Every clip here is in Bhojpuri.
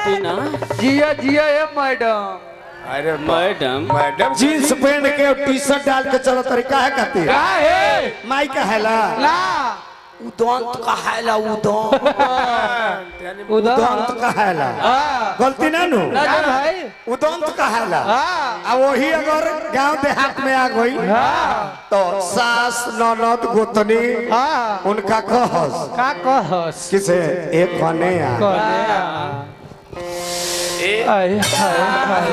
टीना जिया जिया है मैडम। अरे मैडम मैडम जींस पहन के और टी शर्ट डाल के चलो तरीका है कहते का है माई का हैला ना उदंत का हैला उधर उदंत का हैला गलती ना नु ना भाई उदंत का हैला हाँ आ वही अगर गांव देहात में आ गई तो सास ननद गोतनी हाँ उनका कहस का कहस किसे एक बने आ आए हाय हाय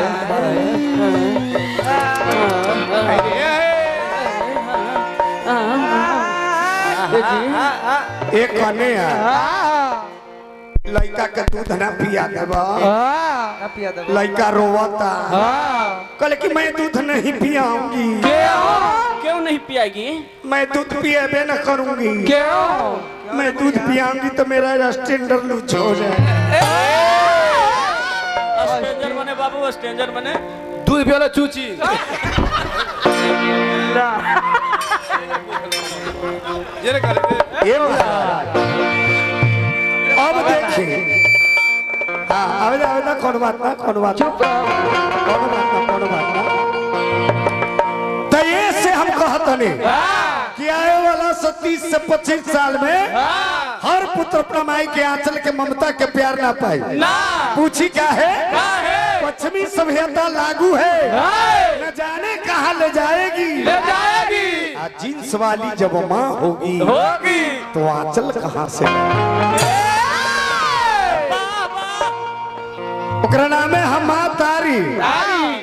जी एक बने आ लड़का के दूध ना पिया देबा ना पिया दे लड़का रोवता कल कि मैं दूध नहीं पियाऊंगी क्यों नहीं पियागी? मैं दूध पिएबे न करूंगी क्यों मैं दूध पियाऊंगी तो मेरा स्टैंडर्ड लूज हो जाए स्ट्रेंजर बने बाबू, स्ट्रेंजर बने। दूध पियोला चूची ये रे कर ये महाराज अब देखिए हाँ आवेदा कौन बात ना कौन बात चुप कौन बात ना तो ये से हम कहते नहीं कि आए वाला 30 से 25 साल में हर पुत्र अपना माई के आंचल के ममता के प्यार ना पाई पूछी क्या है पश्चिमी सभ्यता लागू है न जाने कहाँ ले जाएगी आज जींस वाली जब माँ होगी तो आंचल कहाँ से ओकरा नाम है हम माँ तारी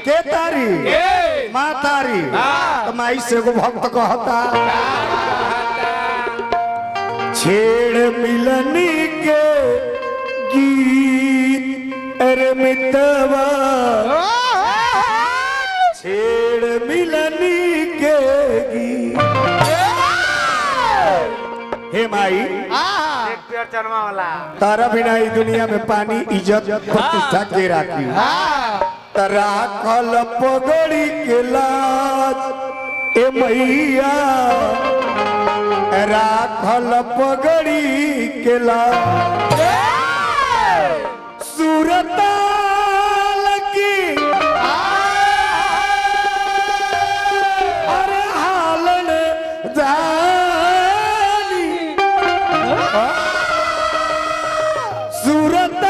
के तारी माँ तारी तो माई से एगो भक्त कहता छेड़ मिलनी के गीत अरे मितवा छेड़ मिलनी के गीत हे माई तारा बिना ई दुनिया में पानी इज्जत प्रतिष्ठा के राखी तरा कल पगड़ी के लाज ए मैया राखल पगड़ी के लाज सूरत लगी अरे हालन जानी सूरत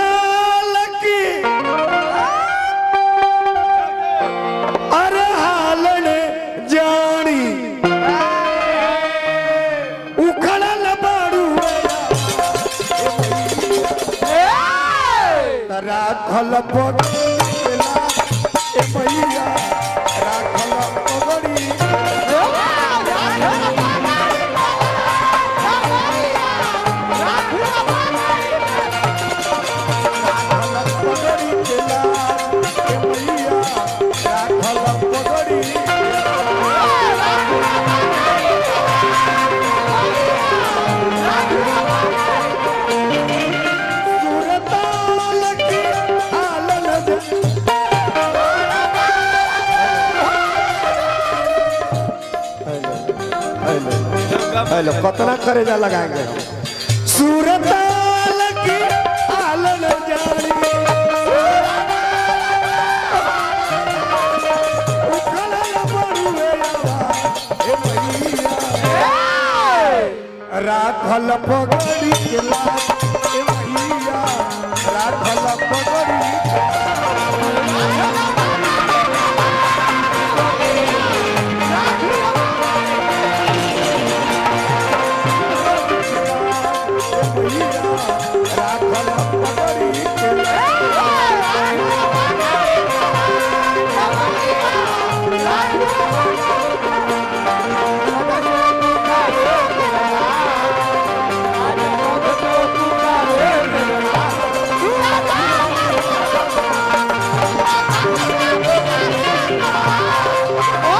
लगी अरे हालन जानी उखड़ल बाड़ू राखल पगड़ी ए मैया राखल पगड़ी हेलो कतना करेजा लगाएंगे सूरत लगी आलन जानी उखड़ल बड़ुए ए मैया राखल पगड़ी के लाज